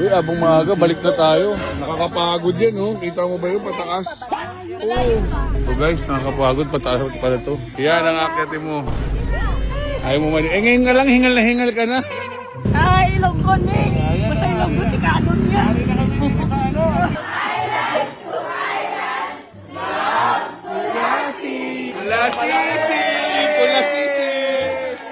Uy, abong maaga, balik na tayo. Nakakapagod yan, oh. Kita mo ba yun, pataas? Oh. So guys, nakakapagod, pataas pala to. Yan ang akyatin mo. Ayaw mo man. Ngayon nga lang, hingal na hingal ka na. Ay, Ilonggo ni! Basta Ilonggo, tikado niya. Hari na kami dito sa ano. Pulasisi!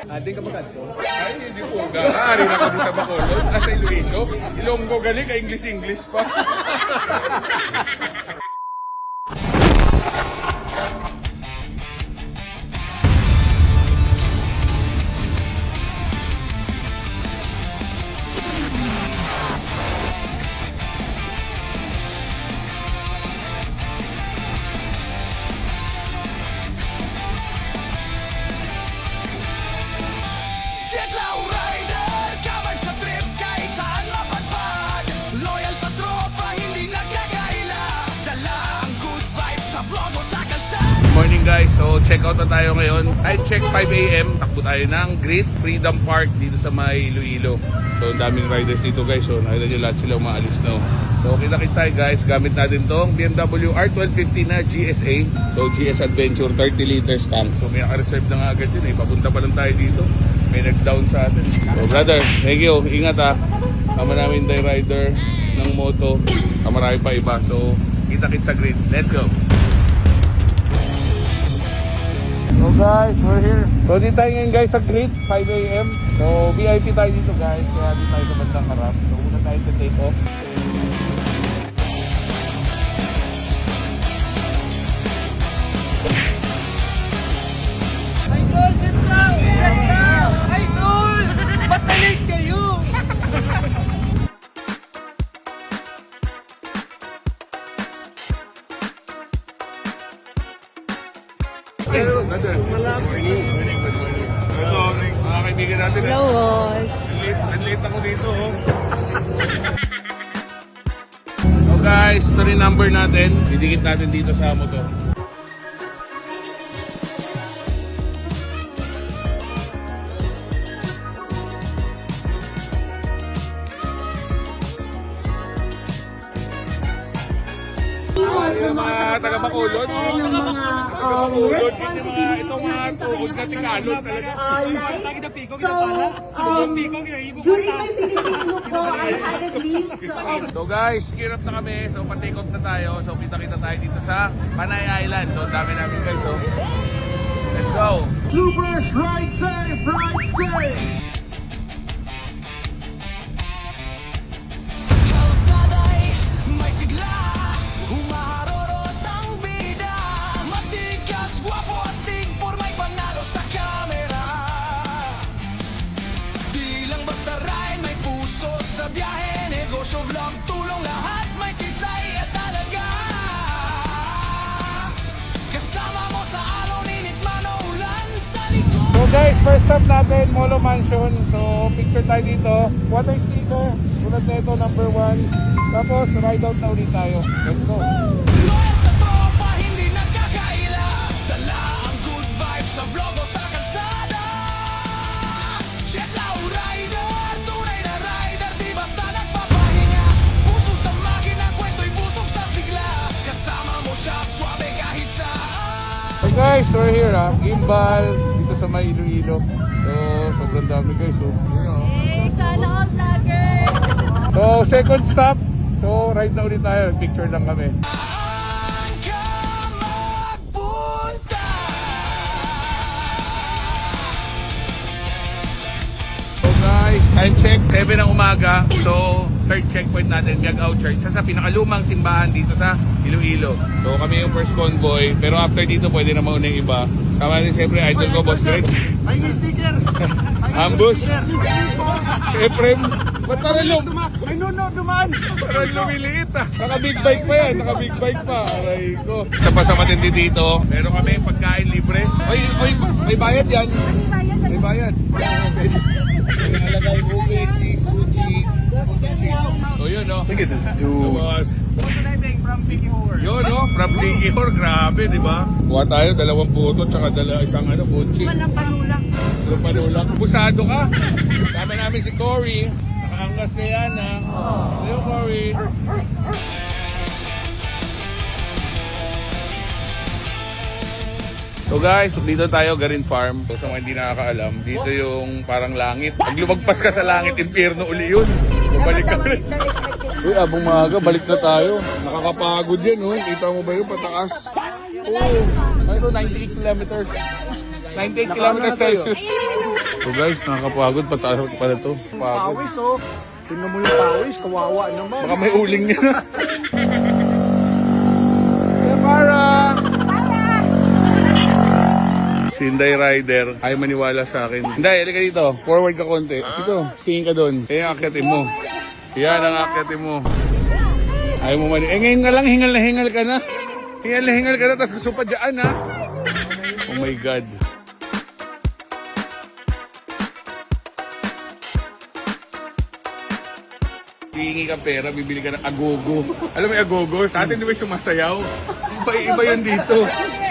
Ating ka magkanto? Ay, hindi po. Hari na kami sa Bacolod. Nasa Iloilo. Ilonggo galing ka English pa. Jetlaw Rider, kabag sa trip kahit saan mapadpad. Loyal sa tropa, hindi nagkakaila. Dala ang good vibes sa vlog o sa kalsada. Morning guys, so check out na tayo ngayon. Time check 5 AM, takbo tayo ng Great Freedom Park dito sa may Iloilo. So daming riders dito guys, so nakita nyo lahat sila umaalis na. So kita-kits tayo guys, gamit natin tong BMW R1250 na GSA. So GS Adventure 30 liters tank. So may naka-reserve na nga agad yun eh, papunta pa lang tayo dito. May nag-down sa atin. So brother, thank you, ingat ha. Sama namin yung rider ng moto. Marami pa iba, so kita-kits sa Great. Let's go! So guys, we're here. So dito tayo ngayon guys sa Great, 5 AM. So VIP tayo dito guys, kaya dito tayo sa bandang harap. So una tayo sa take off. Idol, Jetlaw! Jetlaw! Idol! Ba't na-late kayo? Hello, brother. Morning. Hello, mga kaibigan natin. Hello, boss. Late ako dito. Oh. So guys, ito rin number natin. Didikit natin dito sa motor. Yung mga taga-Bacolod. Taga-Bacolod. Itong mga tuhod na tikalod talaga. During my Philippine look po, I added leaves of... So guys, gear up na kami. So pa-take off na tayo. So kita-kita tayo dito sa Panay Island. So dami namin guys. So let's go. Troopers, ride safe, ride safe! Kalsada'y may sigla, humaharorot ang bida. Matikas, gwapo, astig, forma'y panalo sa kamera. Di lang basta ride, may puso sa biyahe. Negosyo, vlog, tulong, lahat may sisay at talaga. Kasama mo sa araw, ninit man o ulan sa likod. So guys, first stop natin, Molo Mansion. So picture tayo dito. Water sticker. Tulad na ito, number 1. Tapos ride out na ulit tayo. Let's go. Loyal sa tropa, hindi nagkakaila. Dala ang good vibes sa vlog o sa kalsada. Jetlaw Rider, tunay na rider, di basta nagpapahinga. Puso sa makina, kwento'y busog sa sigla. Kasama mo siya, swabe kahit saan. So guys, we're here ha. Gimbal. Dito sa may Iloilo. So sobrang dami guys. So, you know. Hey, sana all vlogger! So second stop. So ride na ulit tayo. Picture lang kami. Saan ka magpunta? So guys, time check, 7 ng umaga. So, third checkpoint natin, Miagao Church. Sa pinakalumang simbahan dito sa Iloilo. So, kami yung first convoy. Pero after dito, pwede na mauna yung iba. Tama rin siyempre, idol ko, Boss Greg. May sticker! Ambush. Efrem, ba't parang May nuno dumaan! parang lumiliit ah. Naka-big bike pa yan, naka-big bike pa. Aray ko. Isa pa sa matindi dito, meron kami pagkain libre. Oy, may bayad yan. May bayad. Okay. Nakalagay ube, cheese, Gucci, cheese. So yun no. Look at this dude. From Sikihor. Yun no, from Sikihor, grabe di ba? Kuha tayo, 2 puto, tsaka isang Gucci. Walang panulak. Walang panulak. Busado ka. Sama namin si Cory. Angkas kay Yana. Hello, Cory. So guys, dito tayo, Garin Farm. So sa mga hindi nakakaalam, dito yung parang langit. Pag lumagpas ka sa langit, impyerno uli yun. Babalik ka ulit. Uy, abong maaga, balik na tayo. Nakakapagod yan, oh. Kita mo ba yun, pataas? Oh, ano ito, 98 kilometers. 98 kilometers Celsius. So guys, nakakapagod, pataas pa na ito. Pagod. Pawis, oh. Tingnan mo yung pawis, kawawa naman. Baka may uling niya na. Para! Si Inday Rider, ay maniwala sa akin. Inday, halika dito. Forward ka konti. Ito, singin ka doon. Eh, ang akyatin mo. Yan ang akyatin mo. Ayaw mo mani. Eh, ngayon nga lang, hingal na hingal ka na. Hingal na hingal ka na, tapos gusto pa dyan, ha? Oh my God. Hihingi ka pera, bibili ka ng agogo. Alam mo yung agogo? Sa atin di ba yung sumasayaw? Iba yan dito.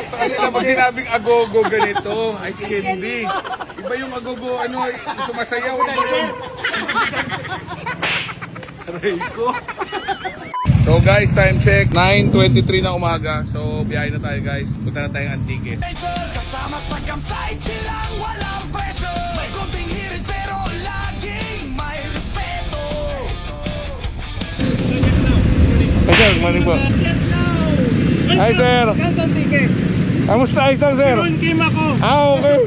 Sa kanila pag sinabing agogo ganito, ay hindi. Iba yung agogo, ano, yung sumasayaw. Aray ko. So guys, time check. 9:23 na umaga. So biyahe na tayo guys. Punta na tayong Antique. Kasama sa campsite, chill lang, walang pressure. May konting hirit pero laging may respeto. Hey sir, good morning po. Hi sir. Kamusta? Ayos lang sir. Kim ako. Okay.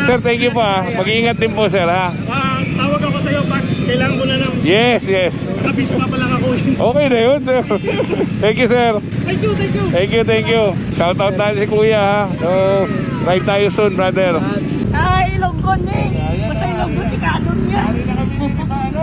Sir, thank you po ha. Mag-iingat din po sir ha. Tawag ako sa'yo pag kailangan ko na ng Yes. kabis pa lang ako. Okay na yun sir. Thank you sir. Thank you. Shout out natin si kuya ha. So, ride tayo soon brother. Ay, Ilonggo ni. Basta Ilonggo, di ka anon niya. Hari na kami dito sa ano.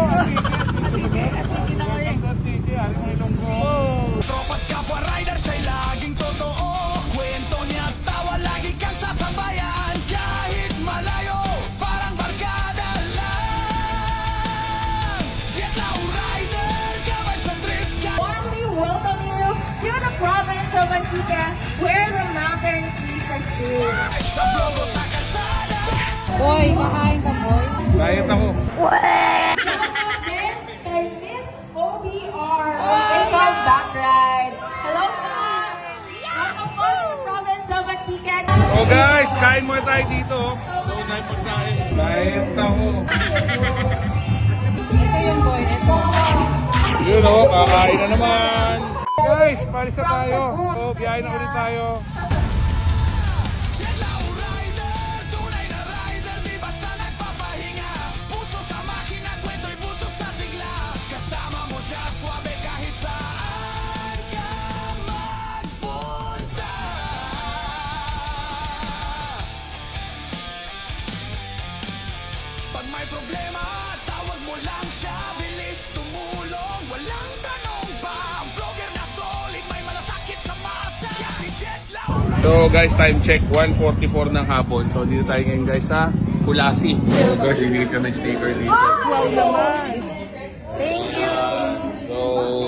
Tropa't kapwa rider, siya'y laging totoo. Kwento niya at tawa, lagi kang sasabayan. Kahit malayo, parang barkada lang. Jetlaw rider, kamay sa trip ka. Warmly welcome you to the province of Antique, where the mountains meet the sea. Sa vlogo sa kalsada. Boy, kakain ka, boy. Diet ako. Again, kay Miss OBR, special back ride. Hello, guys! Welcome po to the province of Antique. So guys, kain muna tayo dito. So, kain po tayo. Diet ako. Ito yung boy. Ito. Yun o, kakain na naman. Guys, palis na tayo. So, biyahe na ulit tayo. Jetlaw rider, tunay na rider, di basta nagpapahinga. Puso sa makina, kwento'y busog sa sigla. Kasama mo siya, swabe kahit saan ka magpunta. Pag may problema, tawag mo lang siya, bilis tumulong. Walang tanong pa, ang vlogger na solid, may malasakit sa masa. Yan si Jetlaw. So guys, time check, 1:44 ng hapon. So dito tayo ngayon guys sa Kulasi. So guys, hindi ka ng sticker dito. Wow naman. Thank you. So,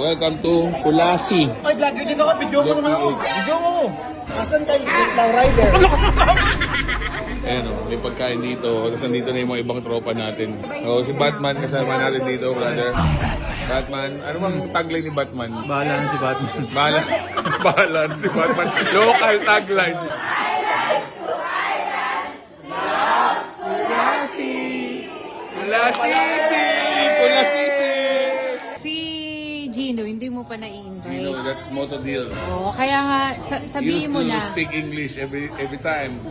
welcome to Kulasi. Ay, vlogger din ako. Video mo naman ako. Video mo. Asan kayo? Jetlaw rider. Ayan o, may pagkain dito. Tapos nandito na yung mga ibang tropa natin. So, si Batman kasama natin dito, brother. Batman, ano bang tagline ni Batman? Bahala si Batman. Bahala si Batman. Local tagline. Kulasisi! Si Gino, hindi mo pa nai-invite. Gino, that's moto deal. Oo, kaya nga, sabihin mo Used na. to speak English every time.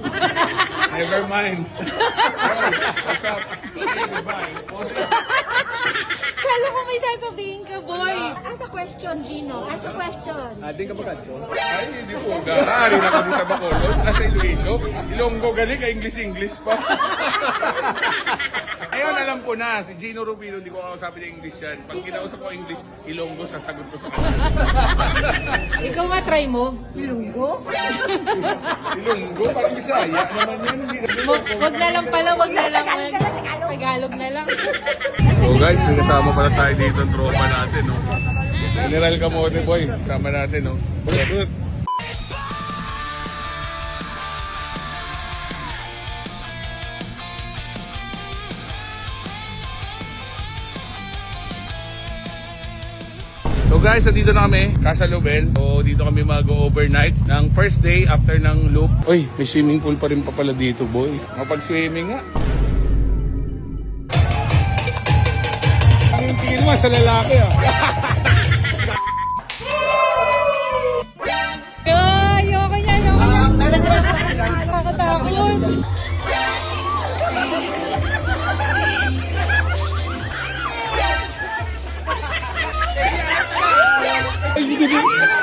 Never mind. Oh, what's up? Goodbye. Kala ko may sasabihin ka, boy. Ask a question, Gino. Ask a question. Ating kapagad ko. Ay, hindi po. Gahari na kami sa Bacolod. Nasa Iloilo. Ilonggo galing ka English pa. Ngayon alam ko na, si Gino Rubino, hindi ko kakausapin ng English yan. Pag kinausap ko English, Ilonggo, sasagot ko sa kanya. Ikaw nga, try mo. Ilonggo? Ilonggo, parang Bisaya naman yan. Hindi na Wag na lang pala, wag na lang. Tagalog na lang. So guys, may kasama pala tayo dito ang tropa natin, no? General Camote Boy, kasama natin, no? Good. So guys, nandito na kami, Casa Lubel. So dito kami mag-overnight ng first day after ng loop. Uy, may swimming pool pa rin pa pala dito, boy. Mapag-swimming nga. Ang tingin mo sa lalaki ah. Ayoko niya, ayoko niya. Nakakatakot. Ay, hindi.